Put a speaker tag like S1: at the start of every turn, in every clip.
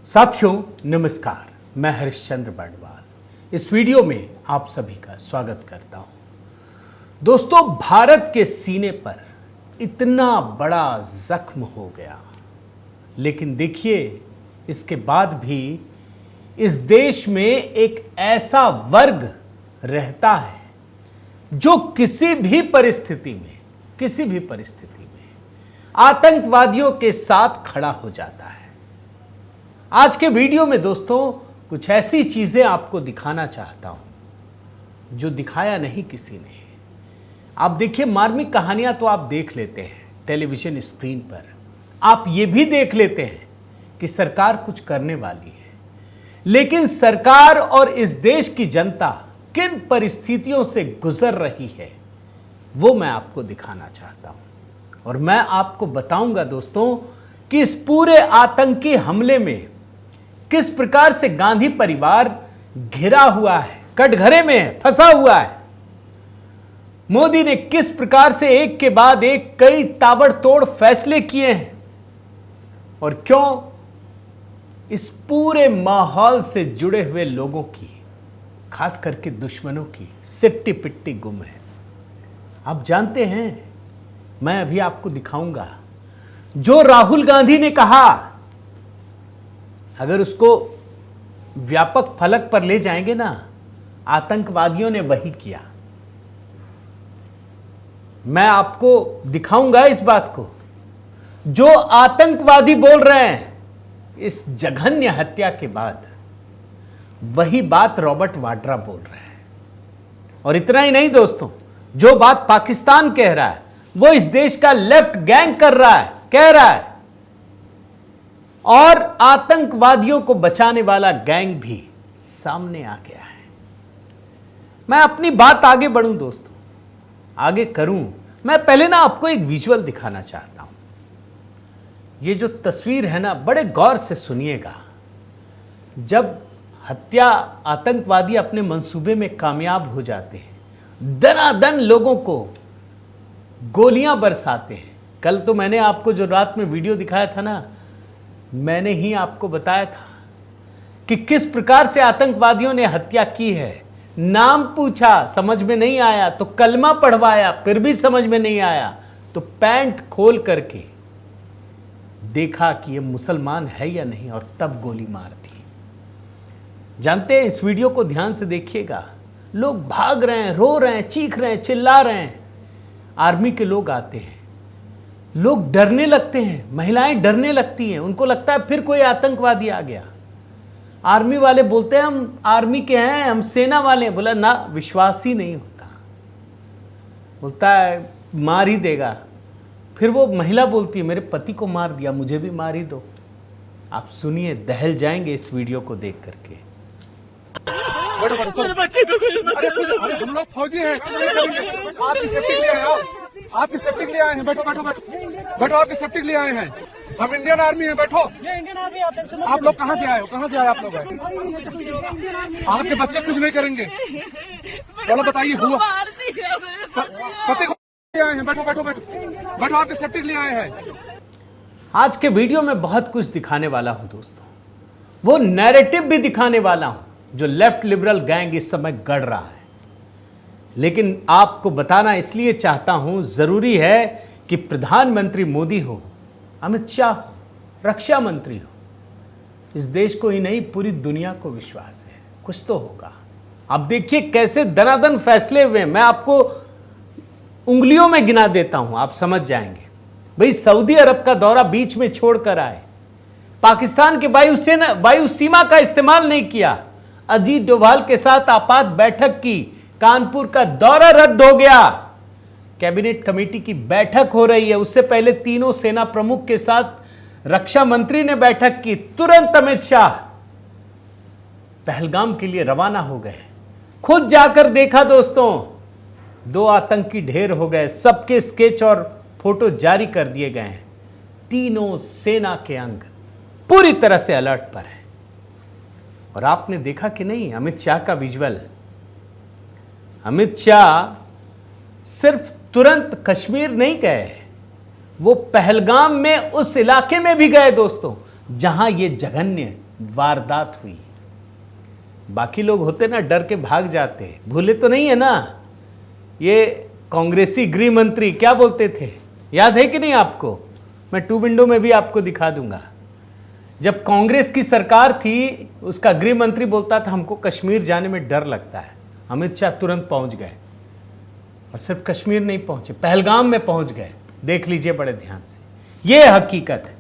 S1: साथियों नमस्कार, मैं हरिश्चंद्र बर्णवाल इस वीडियो में आप सभी का स्वागत करता हूं। दोस्तों, भारत के सीने पर इतना बड़ा जख्म हो गया, लेकिन देखिए इसके बाद भी इस देश में एक ऐसा वर्ग रहता है जो किसी भी परिस्थिति में आतंकवादियों के साथ खड़ा हो जाता है। आज के वीडियो में दोस्तों कुछ ऐसी चीजें आपको दिखाना चाहता हूं जो दिखाया नहीं किसी ने। आप देखिए, मार्मिक कहानियां तो आप देख लेते हैं टेलीविजन स्क्रीन पर, आप ये भी देख लेते हैं कि सरकार कुछ करने वाली है, लेकिन सरकार और इस देश की जनता किन परिस्थितियों से गुजर रही है वो मैं आपको दिखाना चाहता हूं। और मैं आपको बताऊंगा दोस्तों कि इस पूरे आतंकी हमले में किस प्रकार से गांधी परिवार घिरा हुआ है, कटघरे में फंसा हुआ है। मोदी ने किस प्रकार से एक के बाद एक कई ताबड़तोड़ फैसले किए हैं और क्यों इस पूरे माहौल से जुड़े हुए लोगों की, खास करके दुश्मनों की सिट्टी पिट्टी गुम है। आप जानते हैं, मैं अभी आपको दिखाऊंगा जो राहुल गांधी ने कहा, अगर उसको व्यापक फलक पर ले जाएंगे ना, आतंकवादियों ने वही किया। मैं आपको दिखाऊंगा इस बात को। जो आतंकवादी बोल रहे हैं इस जघन्य हत्या के बाद, वही बात रॉबर्ट वाड्रा बोल रहे हैं। और इतना ही नहीं दोस्तों, जो बात पाकिस्तान कह रहा है वो इस देश का लेफ्ट गैंग कर रहा है, कह रहा है। और आतंकवादियों को बचाने वाला गैंग भी सामने आ गया है। मैं अपनी बात आगे बढ़ूं दोस्तों, आगे करूं, मैं पहले ना आपको एक विजुअल दिखाना चाहता हूं। ये जो तस्वीर है ना, बड़े गौर से सुनिएगा। जब हत्या आतंकवादी अपने मंसूबे में कामयाब हो जाते हैं, दनादन लोगों को गोलियां बरसाते हैं। कल तो मैंने आपको जो रात में वीडियो दिखाया था ना, मैंने ही आपको बताया था कि किस प्रकार से आतंकवादियों ने हत्या की है। नाम पूछा, समझ में नहीं आया तो कलमा पढ़वाया, फिर भी समझ में नहीं आया तो पैंट खोल करके देखा कि ये मुसलमान है या नहीं, और तब गोली मार दी। जानते हैं, इस वीडियो को ध्यान से देखिएगा। लोग भाग रहे हैं, रो रहे हैं, चीख रहे हैं, चिल्ला रहे हैं। आर्मी के लोग आते हैं, लोग डरने लगते हैं, महिलाएं डरने लगती हैं, उनको लगता है फिर कोई आतंकवादी आ गया। आर्मी वाले बोलते हैं हम आर्मी के हैं, हम सेना वाले हैं। बोला ना, विश्वास ही नहीं होता, बोलता है मार ही देगा। फिर वो महिला बोलती है मेरे पति को मार दिया, मुझे भी मार ही दो। आप सुनिए, दहल जाएंगे इस वीडियो को देख करके।
S2: हम लोग फौजी हैं, आपकी सेफ्टी के लिए आए हैं, आपकी सेफ्टी के लिए आए हैं। बैठो बैठो बैठो बैठो, आपकी सेफ्टी के लिए आए हैं। हम इंडियन आर्मी हैं, बैठो। ये इंडियन आर्मी है। आप लोग कहाँ से आए हो? कहाँ से आए आप लोग? आपके बच्चे कुछ नहीं करेंगे। बोलो बताइए, हुआ पति को आए हैं। बैठो बैठो बैठो बैठो, आपकी सेफ्टी के लिए आए हैं।
S1: आज के वीडियो में बहुत कुछ दिखाने वाला हूं दोस्तों, वो नैरेटिव भी दिखाने वाला हूं जो लेफ्ट लिबरल गैंग इस समय गढ़ रहा है। लेकिन आपको बताना इसलिए चाहता हूं, जरूरी है कि प्रधानमंत्री मोदी हो, अमित शाह हो, रक्षा मंत्री हो, इस देश को ही नहीं पूरी दुनिया को विश्वास है कुछ तो होगा। अब देखिए कैसे दनादन फैसले हुए, मैं आपको उंगलियों में गिना देता हूं, आप समझ जाएंगे। भाई, सऊदी अरब का दौरा बीच में छोड़कर आए, पाकिस्तान के वायु सीमा का इस्तेमाल नहीं किया, अजीत डोभाल के साथ आपात बैठक की, कानपुर का दौरा रद्द हो गया, कैबिनेट कमेटी की बैठक हो रही है, उससे पहले तीनों सेना प्रमुख के साथ रक्षा मंत्री ने बैठक की। तुरंत अमित शाह पहलगाम के लिए रवाना हो गए। खुद जाकर देखा दोस्तों, 2 आतंकी ढेर हो गए, सबके स्केच और फोटो जारी कर दिए गए हैं। तीनों सेना के अंग पूरी तरह से अलर्ट पर है। और आपने देखा कि नहीं अमित शाह का विजुअल? अमित शाह सिर्फ तुरंत कश्मीर नहीं गए, वो पहलगाम में उस इलाके में भी गए दोस्तों, जहां ये जघन्य वारदात हुई। बाकी लोग होते ना डर के भाग जाते, भूले तो नहीं है ना, ये कांग्रेसी गृह मंत्री क्या बोलते थे, याद है कि नहीं आपको? मैं टू विंडो में भी आपको दिखा दूंगा। जब कांग्रेस की सरकार थी, उसका गृह मंत्री बोलता था हमको कश्मीर जाने में डर लगता है। अमित शाह तुरंत पहुंच गए, और सिर्फ कश्मीर नहीं पहुंचे, पहलगाम में पहुंच गए। देख लीजिए बड़े ध्यान से, यह हकीकत है।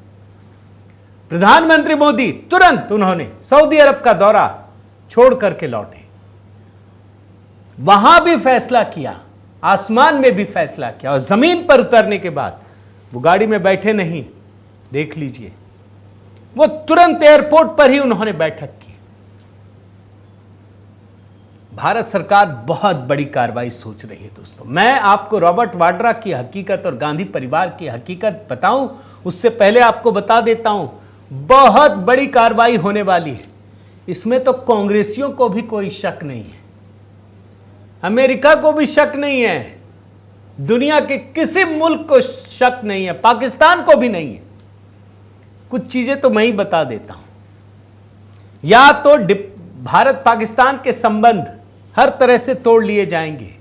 S1: प्रधानमंत्री मोदी तुरंत उन्होंने सऊदी अरब का दौरा छोड़ करके लौटे, वहां भी फैसला किया, आसमान में भी फैसला किया, और जमीन पर उतरने के बाद वो गाड़ी में बैठे नहीं, देख लीजिए, वो तुरंत एयरपोर्ट पर ही उन्होंने बैठक की। भारत सरकार बहुत बड़ी कार्रवाई सोच रही है दोस्तों। मैं आपको रॉबर्ट वाड्रा की हकीकत और गांधी परिवार की हकीकत बताऊं, उससे पहले आपको बता देता हूं, बहुत बड़ी कार्रवाई होने वाली है। इसमें तो कांग्रेसियों को भी कोई शक नहीं है, अमेरिका को भी शक नहीं है, दुनिया के किसी मुल्क को शक नहीं है, पाकिस्तान को भी नहीं है। कुछ चीजें तो मैं ही बता देता हूं। या तो भारत पाकिस्तान के संबंध हर तरह से तोड़ लिए जाएंगे,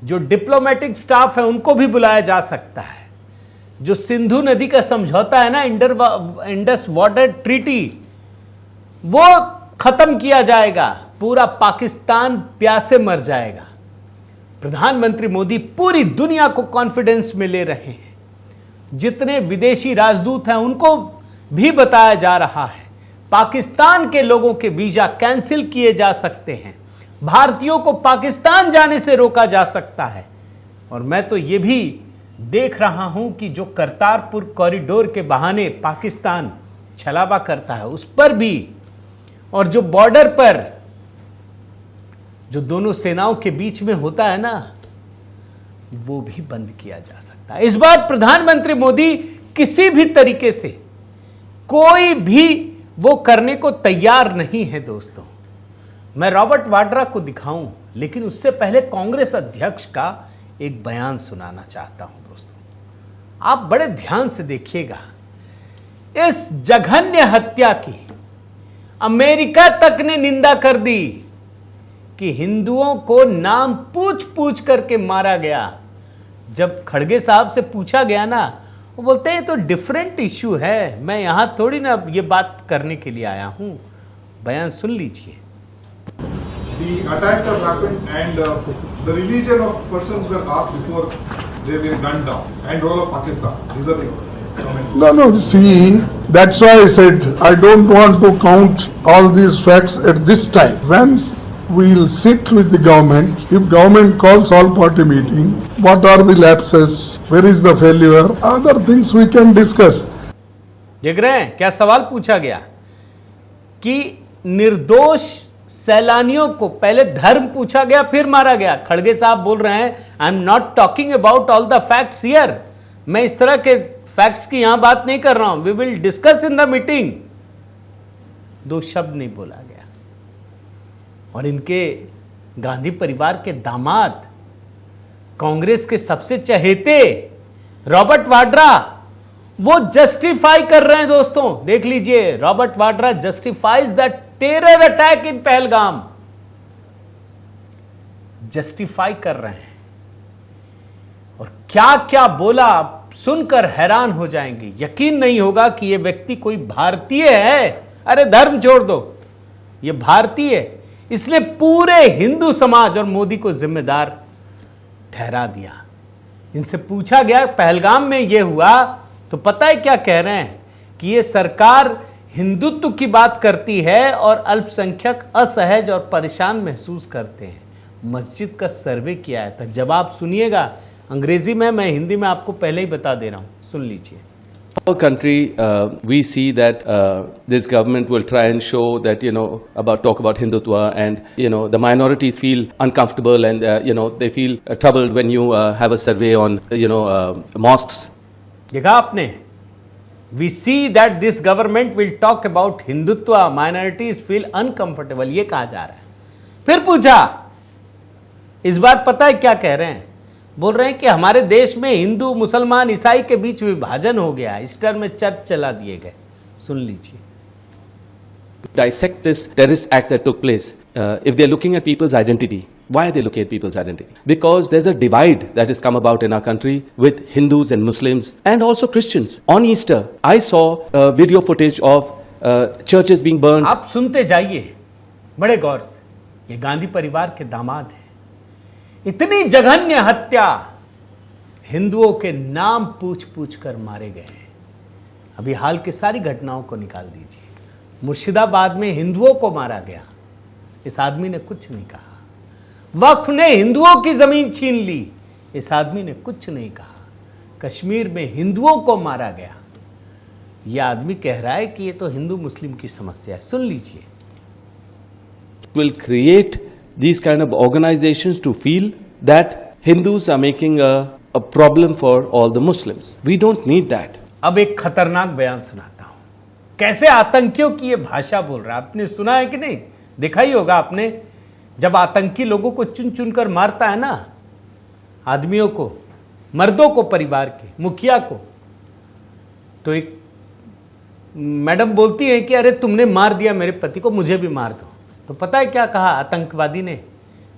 S1: जो डिप्लोमेटिक स्टाफ है उनको भी बुलाया जा सकता है, जो सिंधु नदी का समझौता है ना, इंडस वाटर ट्रीटी, वो खत्म किया जाएगा, पूरा पाकिस्तान प्यासे मर जाएगा। प्रधानमंत्री मोदी पूरी दुनिया को कॉन्फिडेंस में ले रहे हैं, जितने विदेशी राजदूत हैं उनको भी बताया जा रहा है पाकिस्तान के लोगों के वीजा कैंसिल किए जा सकते हैं, भारतीयों को पाकिस्तान जाने से रोका जा सकता है। और मैं तो ये भी देख रहा हूं कि जो करतारपुर कॉरिडोर के बहाने पाकिस्तान छलावा करता है उस पर भी, और जो बॉर्डर पर जो दोनों सेनाओं के बीच में होता है ना, वो भी बंद किया जा सकता है। इस बार प्रधानमंत्री मोदी किसी भी तरीके से कोई भी वो करने को तैयार नहीं है दोस्तों। मैं रॉबर्ट वाड्रा को दिखाऊं, लेकिन उससे पहले कांग्रेस अध्यक्ष का एक बयान सुनाना चाहता हूं दोस्तों। आप बड़े ध्यान से देखिएगा, इस जघन्य हत्या की अमेरिका तक ने निंदा कर दी कि हिंदुओं को नाम पूछ पूछ करके मारा गया। जब खड़गे साहब से पूछा गया ना, वो बोलते हैं तो डिफरेंट इश्यू है, मैं यहां थोड़ी ना ये बात करने के लिए आया हूं। बयान सुन लीजिए।
S3: The attacks have happened and the religion of persons were asked before they were gunned down and role of Pakistan. These are the comments.
S4: No, see, that's why I said I don't want to count all these facts at this time. When we'll sit with the government, if government calls all party meeting, what are the lapses, where is the failure, other things we can discuss.
S1: देख रहे हैं क्या सवाल पूछा गया कि निर्दोष सैलानियों को पहले धर्म पूछा गया फिर मारा गया। खड़गे साहब बोल रहे हैं I am not talking about all the facts here, मैं इस तरह के फैक्ट्स की यहां बात नहीं कर रहा हूं, we will discuss in the meeting. दो शब्द नहीं बोला गया। और इनके गांधी परिवार के दामाद, कांग्रेस के सबसे चहेते रॉबर्ट वाड्रा, वो जस्टिफाई कर रहे हैं दोस्तों। देख लीजिए, Robert Vadra justifies the terror attack in Pahalgam, justify कर रहे हैं। और क्या क्या बोला, सुनकर हैरान हो जाएंगे, यकीन नहीं होगा कि यह व्यक्ति कोई भारतीय है। अरे धर्म छोड़ दो, यह भारतीय है। इसने पूरे हिंदू समाज और मोदी को जिम्मेदार ठहरा दिया। इनसे पूछा गया पहलगाम में यह हुआ तो पता है क्या कह रहे हैं कि यह सरकार हिंदुत्व की बात करती है और अल्पसंख्यक असहज और परेशान महसूस करते हैं। मस्जिद का सर्वे किया है, तो जवाब सुनिएगा अंग्रेजी में, मैं हिंदी में आपको पहले ही बता दे रहा हूं, सुन लीजिए।
S5: Our country, we see that this government will try and show that, talk about Hindutva, and, the minorities feel uncomfortable and, they feel troubled when you have a survey on, mosques.
S1: देखा आपने, we see that this government will talk about Hindutva, minorities feel uncomfortable, ये कहा जा रहा है। फिर पूछा, इस बार पता है क्या कह रहे हैं? बोल रहे हैं कि हमारे देश में हिंदू मुसलमान ईसाई के बीच विभाजन हो गया, ईस्टर में चर्च चला दिए गए। सुन लीजिए।
S5: Dissect this terrorist act that took place. If they're looking at people's identity, why are they looking at people's identity? Because there's a divide that has come about in our country with Hindus and Muslims and also Christians. On Easter, I saw video footage of churches being burned.
S1: आप सुनते जाइए बड़े गौर से। ये गांधी परिवार के दामाद हैं। इतनी जघन्य हत्या हिंदुओं के नाम पूछ पूछ कर मारे गए हैं। अभी हाल की सारी घटनाओं को निकाल दीजिए। मुर्शिदाबाद में हिंदुओं को मारा गया, इस आदमी ने कुछ नहीं कहा। वक्फ ने हिंदुओं की जमीन छीन ली, इस आदमी ने कुछ नहीं कहा। कश्मीर में हिंदुओं को मारा गया, यह आदमी कह रहा है कि ये तो हिंदू मुस्लिम की समस्या है। सुन लीजिए।
S5: Will create these kind of organizations to feel that Hindus are making a problem for all the Muslims. We don't need that.
S1: अब एक खतरनाक बयान सुनाता हूं, कैसे आतंकियों की ये भाषा बोल रहा है। आपने सुना है कि नहीं? देखा ही होगा आपने, जब आतंकी लोगों को चुन चुन कर मारता है ना, आदमियों को, मर्दों को, परिवार के मुखिया को, तो एक मैडम बोलती है कि अरे तुमने मार दिया मेरे पति को, मुझे भी मार दो। तो पता है क्या कहा आतंकवादी ने?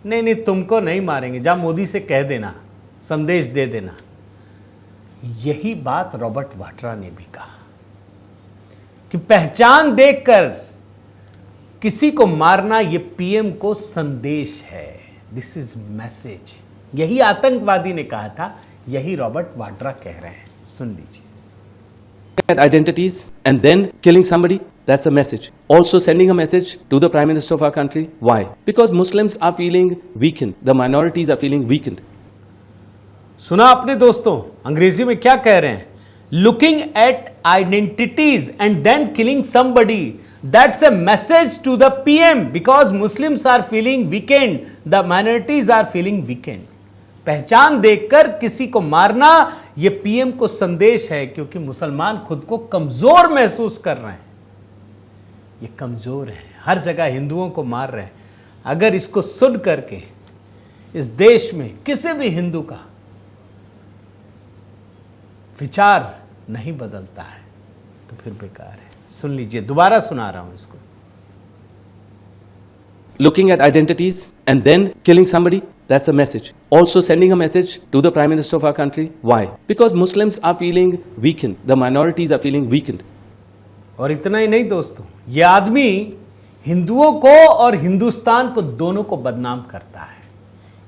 S1: नहीं नहीं, तुमको नहीं मारेंगे, जा मोदी से कह देना, संदेश दे देना। यही बात रॉबर्ट वाड्रा ने भी कहा कि पहचान देखकर किसी को मारना ये पीएम को संदेश है, दिस इज मैसेज। यही आतंकवादी ने कहा था, यही रॉबर्ट वाड्रा कह रहे हैं। सुन लीजिए।
S5: At identities and then killing somebody, that's a message. Also sending a message to the Prime Minister of our country. Why? Because Muslims are feeling weakened. The minorities are feeling weakened.
S1: सुना आपने दोस्तों, अंग्रेजी में क्या कह रहे हैं? Looking at identities and then killing somebody. That's a message to the PM because Muslims are feeling weakened. The minorities are feeling weakened. पहचान देखकर किसी को मारना यह पीएम को संदेश है, क्योंकि मुसलमान खुद को कमजोर महसूस कर रहे हैं। ये कमजोर हैं, हर जगह हिंदुओं को मार रहे हैं। अगर इसको सुन करके इस देश में किसी भी हिंदू का विचार नहीं बदलता है तो फिर बेकार है। सुन लीजिए, दोबारा सुना रहा हूं इसको।
S5: Looking at identities and then killing somebody, that's a message. Also sending a message to the Prime Minister of our country. Why? Because Muslims are feeling weakened. The minorities are feeling weakened.
S1: और इतना ही नहीं दोस्तों, यह आदमी हिंदुओं को और हिंदुस्तान को दोनों को बदनाम करता है।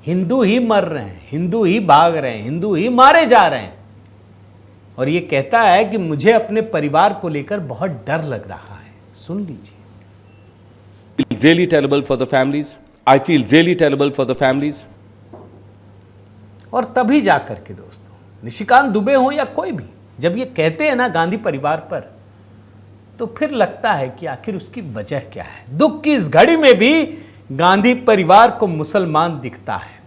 S1: हिंदू ही मर रहे हैं, हिंदू ही भाग रहे हैं, हिंदू ही मारे जा रहे हैं, और ये कहता है कि मुझे अपने परिवार को लेकर बहुत डर लग रहा है। सुन लीजिए।
S5: Really terrible for the families. I feel really terrible for the families.
S1: और तभी जाकर के दोस्तों, निशिकांत दुबे हो या कोई भी, जब ये कहते हैं ना गांधी परिवार पर, तो फिर लगता है कि आखिर उसकी वजह क्या है। दुख की इस घड़ी में भी गांधी परिवार को मुसलमान दिखता है।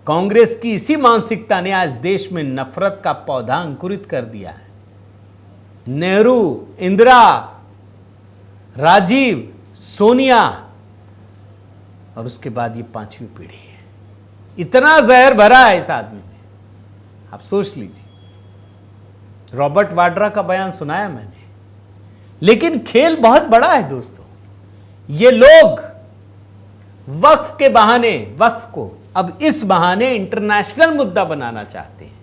S1: कांग्रेस की इसी मानसिकता ने आज देश में नफरत का पौधा अंकुरित कर दिया है। नेहरू, इंदिरा, राजीव, सोनिया और उसके बाद ये पांचवी पीढ़ी है। इतना जहर भरा है इस आदमी में, आप सोच लीजिए। रॉबर्ट वाड्रा का बयान सुनाया मैंने, लेकिन खेल बहुत बड़ा है दोस्तों। ये लोग वक्फ के बहाने, वक्फ को अब इस बहाने इंटरनेशनल मुद्दा बनाना चाहते हैं।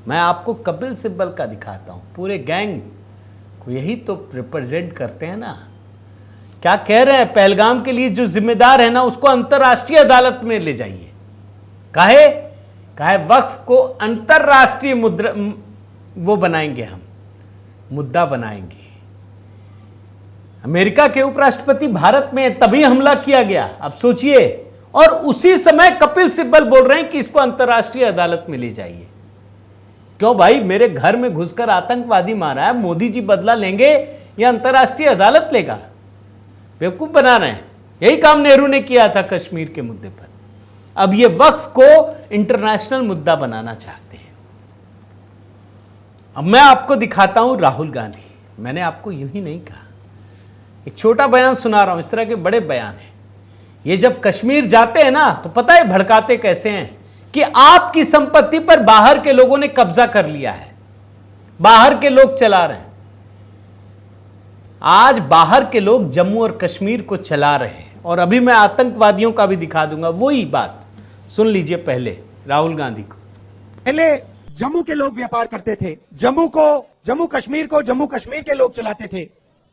S1: मैं आपको कपिल सिब्बल का दिखाता हूं, पूरे गैंग को यही तो रिप्रेजेंट करते हैं ना। क्या कह रहे हैं? पहलगाम के लिए जो जिम्मेदार है ना, उसको अंतरराष्ट्रीय अदालत में ले जाइए। काहे वक्फ को अंतरराष्ट्रीय मुद्रा वो बनाएंगे, हम मुद्दा बनाएंगे। अमेरिका के उपराष्ट्रपति भारत में तभी हमला किया गया, अब सोचिए, और उसी समय कपिल सिब्बल बोल रहे हैं कि इसको अंतरराष्ट्रीय अदालत में ले जाइए। क्यों भाई? मेरे घर में घुसकर आतंकवादी मारा है, मोदी जी बदला लेंगे या अंतरराष्ट्रीय अदालत लेगा? बेवकूफ बना रहे हैं। यही काम नेहरू ने किया था कश्मीर के मुद्दे पर। अब ये वक्फ को इंटरनेशनल मुद्दा बनाना चाहते हैं। अब मैं आपको दिखाता हूं राहुल गांधी। मैंने आपको यूं ही नहीं कहा, एक छोटा बयान सुना रहा हूं। इस तरह के बड़े बयान हैं। ये जब कश्मीर जाते हैं ना, तो पता है भड़काते कैसे हैं कि आपकी संपत्ति पर बाहर के लोगों ने कब्जा कर लिया है, बाहर के लोग चला रहे हैं। आज बाहर के लोग जम्मू और कश्मीर को चला रहे हैं, और अभी मैं आतंकवादियों का भी दिखा दूंगा। वही बात सुन लीजिए पहले राहुल गांधी को।
S6: पहले जम्मू के लोग व्यापार करते थे, जम्मू कश्मीर के लोग चलाते थे।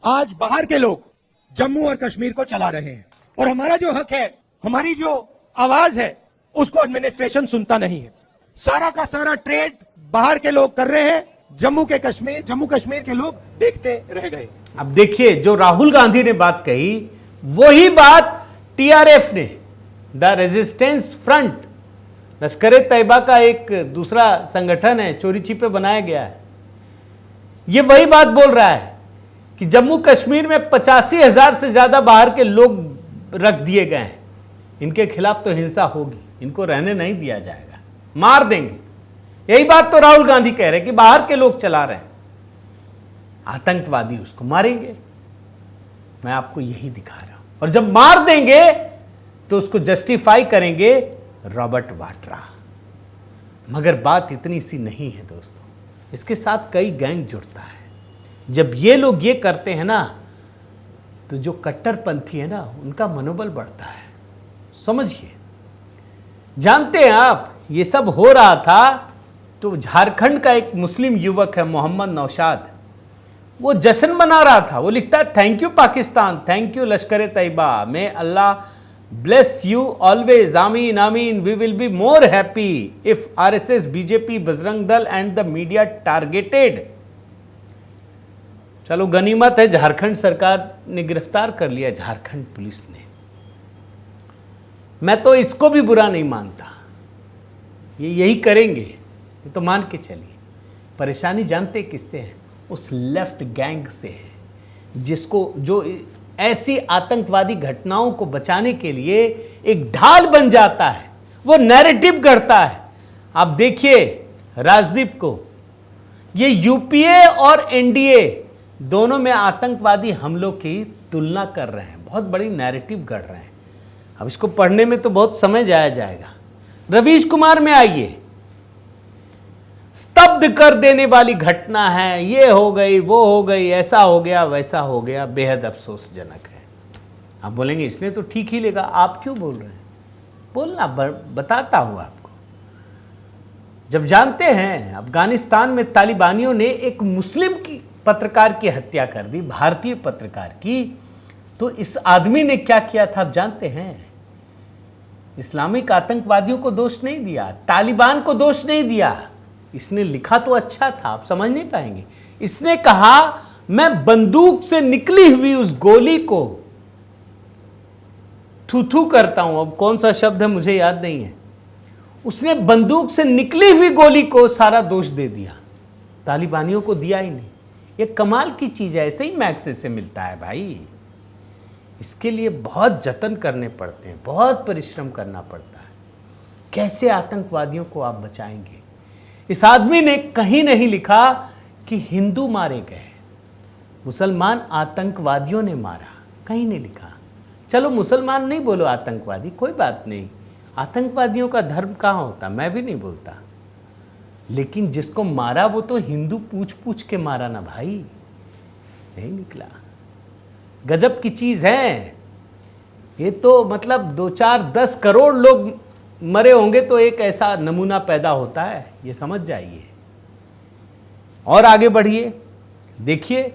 S6: आज बाहर के लोग जम्मू और कश्मीर को चला रहे हैं, और हमारा जो हक है, हमारी जो आवाज है, उसको एडमिनिस्ट्रेशन सुनता नहीं है। सारा का सारा ट्रेड बाहर के लोग कर रहे हैं, जम्मू कश्मीर के लोग देखते रह गए।
S1: अब देखिए, जो राहुल गांधी ने बात कही वही बात टीआरएफ ने, द रेजिस्टेंस फ्रंट, लश्कर तैयबा का एक दूसरा संगठन है, चोरी छिपे बनाया गया है, ये वही बात बोल रहा है कि जम्मू कश्मीर में 85,000 से ज्यादा बाहर के लोग रख दिए गए हैं, इनके खिलाफ तो हिंसा होगी, इनको रहने नहीं दिया जाएगा, मार देंगे। यही बात तो राहुल गांधी कह रहे हैं कि बाहर के लोग चला रहे हैं, आतंकवादी उसको मारेंगे। मैं आपको यही दिखा रहा हूं, और जब मार देंगे तो उसको जस्टिफाई करेंगे रॉबर्ट वाड्रा। मगर बात इतनी सी नहीं है दोस्तों, इसके साथ कई गैंग जुड़ता है। जब ये लोग ये करते हैं ना, तो जो कट्टरपंथी है ना, उनका मनोबल बढ़ता है। समझिए, जानते हैं आप, ये सब हो रहा था तो झारखंड का एक मुस्लिम युवक है मोहम्मद नौशाद, वो जश्न मना रहा था। वो लिखता है, thank you Pakistan, thank you Lashkar Taiba, may Allah bless you always, आमीन आमीन, we will be more happy if RSS, BJP, Bajrang Dal and the media targeted. चलो गनीमत है, झारखंड सरकार ने गिरफ्तार कर लिया, झारखंड पुलिस ने। मैं तो इसको भी बुरा नहीं मानता, ये यही करेंगे, ये तो मान के चलिए। परेशानी जानते किससे है? उस लेफ्ट गैंग से है, जिसको, जो ऐसी आतंकवादी घटनाओं को बचाने के लिए एक ढाल बन जाता है, वो नैरेटिव गढ़ता है। आप देखिए राजदीप को, ये यूपीए और एनडीए दोनों में आतंकवादी हमलों की तुलना कर रहे हैं, बहुत बड़ी नैरेटिव गढ़ रहे हैं। अब इसको पढ़ने में तो बहुत समय जाया जाएगा। रवीश कुमार में आइए, स्तब्ध कर देने वाली घटना है, ये हो गई, वो हो गई, ऐसा हो गया, वैसा हो गया, बेहद अफसोसजनक है। आप बोलेंगे इसने तो ठीक ही लिखा, आप क्यों बोल रहे हैं? बोलना, बताता हूं आपको। जब जानते हैं अफगानिस्तान में तालिबानियों ने एक मुस्लिम की पत्रकार की हत्या कर दी, भारतीय पत्रकार की, तो इस आदमी ने क्या किया था आप जानते हैं? इस्लामिक आतंकवादियों को दोष नहीं दिया, तालिबान को दोष नहीं दिया। इसने लिखा तो अच्छा था, आप समझ नहीं पाएंगे। इसने कहा, मैं बंदूक से निकली हुई उस गोली को थू करता हूं, अब कौन सा शब्द है मुझे याद नहीं है। उसने बंदूक से निकली हुई गोली को सारा दोष दे दिया, तालिबानियों को दिया ही नहीं। ये कमाल की चीज है, ऐसे ही मैक्स से मिलता है भाई। इसके लिए बहुत जतन करने पड़ते हैं, बहुत परिश्रम करना पड़ता है। कैसे आतंकवादियों को आप बचाएंगे? इस आदमी ने कहीं नहीं लिखा कि हिंदू मारे गए, मुसलमान आतंकवादियों ने मारा, कहीं नहीं लिखा। चलो मुसलमान नहीं बोलो आतंकवादी, कोई बात नहीं, आतंकवादियों का धर्म कहाँ होता, मैं भी नहीं बोलता, लेकिन जिसको मारा वो तो हिंदू पूछ पूछ के मारा ना भाई, नहीं निकला। गजब की चीज है ये तो, मतलब 2, 4, 10 करोड़ लोग मरे होंगे तो एक ऐसा नमूना पैदा होता है, ये समझ जाइए। और आगे बढ़िए, देखिए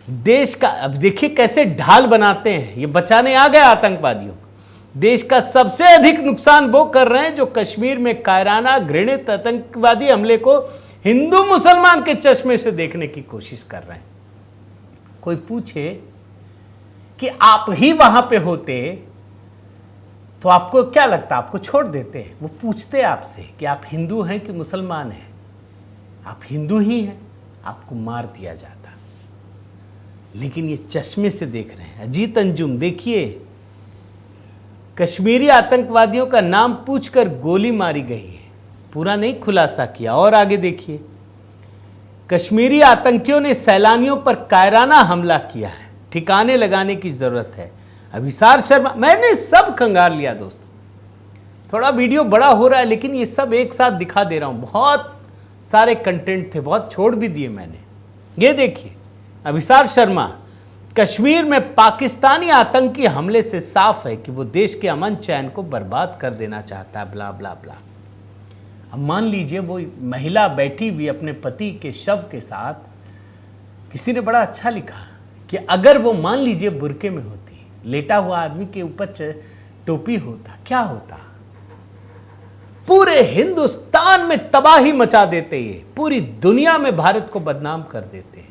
S1: देश का, अब देखिए कैसे ढाल बनाते हैं, ये बचाने आ गए आतंकवादियों को। देश का सबसे अधिक नुकसान वो कर रहे हैं जो कश्मीर में कायराना घृणित आतंकवादी हमले को हिंदू मुसलमान के चश्मे से देखने की कोशिश कर रहे हैं। कोई पूछे कि आप ही वहां पे होते तो आपको क्या लगता, आपको छोड़ देते? वो पूछते आपसे कि आप हिंदू हैं कि मुसलमान हैं? आप हिंदू ही हैं, आपको मार दिया जाता। लेकिन ये चश्मे से देख रहे हैं। अजीत अंजुम देखिए, कश्मीरी आतंकवादियों का नाम पूछकर गोली मारी गई है, पूरा नहीं खुलासा किया। और आगे देखिए, कश्मीरी आतंकियों ने सैलानियों पर कायराना हमला किया है, ठिकाने लगाने की जरूरत है। अभिसार शर्मा, मैंने सब खंगाल लिया दोस्तों, थोड़ा वीडियो बड़ा हो रहा है लेकिन ये सब एक साथ दिखा दे रहा हूं। बहुत सारे कंटेंट थे, बहुत छोड़ भी दिए मैंने। ये देखिए, अभिसार शर्मा कश्मीर में पाकिस्तानी आतंकी हमले से साफ है कि वो देश के अमन चैन को बर्बाद कर देना चाहता है, ब्ला ब्ला ब्ला। अब मान लीजिए वो महिला बैठी हुई अपने पति के शव के साथ, किसी ने बड़ा अच्छा लिखा कि अगर वो मान लीजिए बुर्के में होती, लेटा हुआ आदमी के ऊपर टोपी होता, क्या होता? पूरे हिंदुस्तान में तबाही मचा देते, ये पूरी दुनिया में भारत को बदनाम कर देते।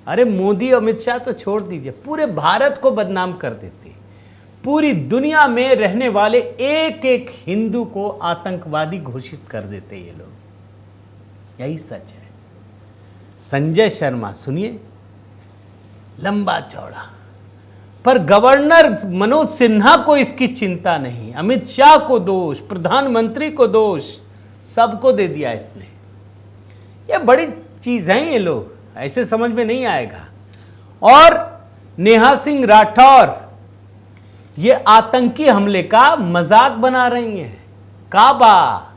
S1: अरे मोदी अमित शाह तो छोड़ दीजिए, पूरे भारत को बदनाम कर देते। पूरी दुनिया में रहने वाले एक एक हिंदू को आतंकवादी घोषित कर देते ये लोग। यही सच है। संजय शर्मा सुनिए, लंबा चौड़ा, पर गवर्नर मनोज सिन्हा को इसकी चिंता नहीं, अमित शाह को दोष, प्रधानमंत्री को दोष, सबको दे दिया इसने। ये बड़ी चीज है, ये लोग ऐसे समझ में नहीं आएगा। और नेहा सिंह राठौर ये आतंकी हमले का मजाक बना रही हैं। काबा,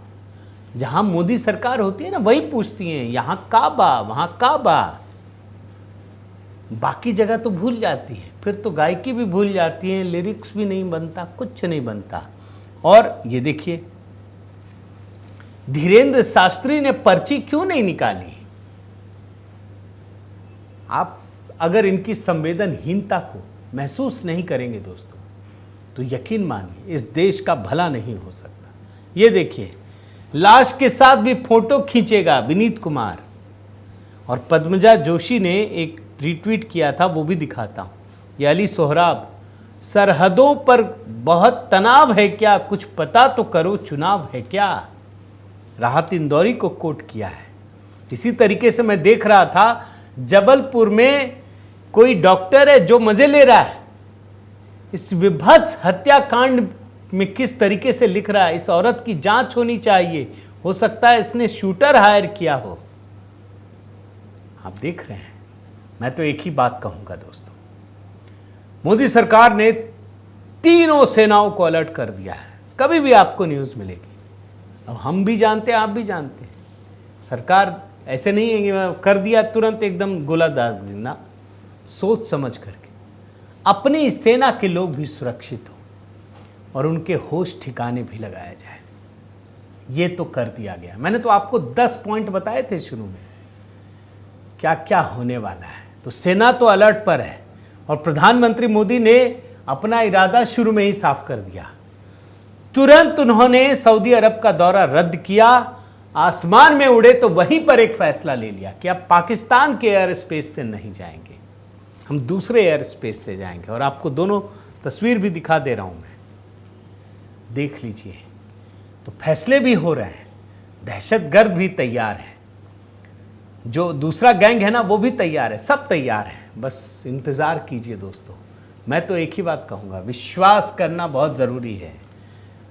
S1: जहां मोदी सरकार होती है ना, वही पूछती हैं यहां काबा, वहां काबा। बाकी जगह तो भूल जाती है, फिर तो गायकी भी भूल जाती है, लिरिक्स भी नहीं बनता, कुछ नहीं बनता। और ये देखिए, धीरेन्द्र शास्त्री ने पर्ची क्यों नहीं निकाली? आप अगर इनकी संवेदनहीनता को महसूस नहीं करेंगे दोस्तों, तो यकीन मानिए इस देश का भला नहीं हो सकता। ये देखिए, लाश के साथ भी फोटो खींचेगा विनीत कुमार। और पद्मजा जोशी ने एक रिट्वीट किया था, वो भी दिखाता हूं। ये अली सोहराब, सरहदों पर बहुत तनाव है क्या, कुछ पता तो करो, चुनाव है क्या। राहत इंदौरी को कोट किया है। इसी तरीके से मैं देख रहा था, जबलपुर में कोई डॉक्टर है जो मजे ले रहा है इस विभत्स हत्याकांड में, किस तरीके से लिख रहा है, इस औरत की जांच होनी चाहिए, हो सकता है इसने शूटर हायर किया हो। आप देख रहे हैं। मैं तो एक ही बात कहूंगा दोस्तों, मोदी सरकार ने तीनों सेनाओं को अलर्ट कर दिया है। कभी भी आपको न्यूज मिलेगी, अब हम भी जानते हैं, आप भी जानते हैं, सरकार ऐसे नहीं है कि मैं कर दिया तुरंत एकदम गोला दाग देना, सोच समझ करके। अपनी सेना के लोग भी सुरक्षित हो और उनके होश ठिकाने भी लगाया जाए, ये तो कर दिया गया। मैंने तो आपको 10 पॉइंट बताए थे शुरू में, क्या क्या होने वाला है। तो सेना तो अलर्ट पर है और प्रधानमंत्री मोदी ने अपना इरादा शुरू में ही साफ कर दिया। तुरंत उन्होंने सऊदी अरब का दौरा रद्द किया, आसमान में उड़े तो वहीं पर एक फैसला ले लिया कि अब पाकिस्तान के एयर स्पेस से नहीं जाएंगे, हम दूसरे एयर स्पेस से जाएंगे। और आपको दोनों तस्वीर भी दिखा दे रहा हूं मैं, देख लीजिए। तो फैसले भी हो रहे हैं, दहशतगर्द भी तैयार है, जो दूसरा गैंग है ना वो भी तैयार है, सब तैयार है, बस इंतजार कीजिए दोस्तों। मैं तो एक ही बात कहूंगा, विश्वास करना बहुत जरूरी है।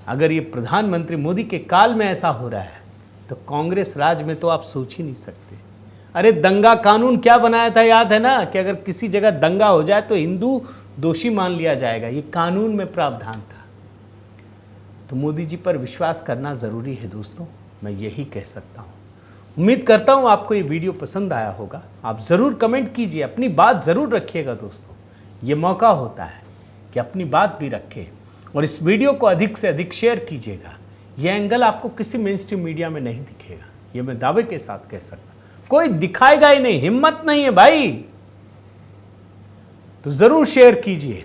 S1: अगर ये प्रधानमंत्री मोदी के काल में ऐसा हो रहा है तो कांग्रेस राज में तो आप सोच ही नहीं सकते। अरे दंगा कानून क्या बनाया था, याद है ना, कि अगर किसी जगह दंगा हो जाए तो हिंदू दोषी मान लिया जाएगा, ये कानून में प्रावधान था। तो मोदी जी पर विश्वास करना जरूरी है दोस्तों, मैं यही कह सकता हूं। उम्मीद करता हूं आपको ये वीडियो पसंद आया होगा। आप जरूर कमेंट कीजिए, अपनी बात जरूर रखिएगा दोस्तों। ये मौका होता है कि अपनी बात भी रखें, और इस वीडियो को अधिक से अधिक शेयर कीजिएगा। यह एंगल आपको किसी मेन स्ट्रीम मीडिया में नहीं दिखेगा, ये मैं दावे के साथ कह सकता, कोई दिखाएगा ही नहीं, हिम्मत नहीं है भाई। तो जरूर शेयर कीजिए।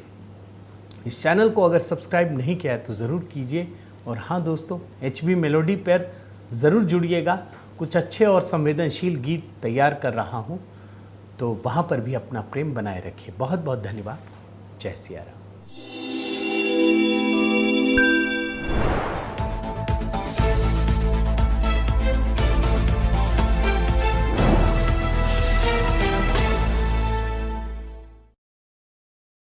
S1: इस चैनल को अगर सब्सक्राइब नहीं किया है तो जरूर कीजिए। और हाँ दोस्तों, HB मेलोडी पर जरूर जुड़िएगा, कुछ अच्छे और संवेदनशील गीत तैयार कर रहा हूं, तो वहां पर भी अपना प्रेम बनाए रखिए। बहुत बहुत धन्यवाद। जय सिया राम।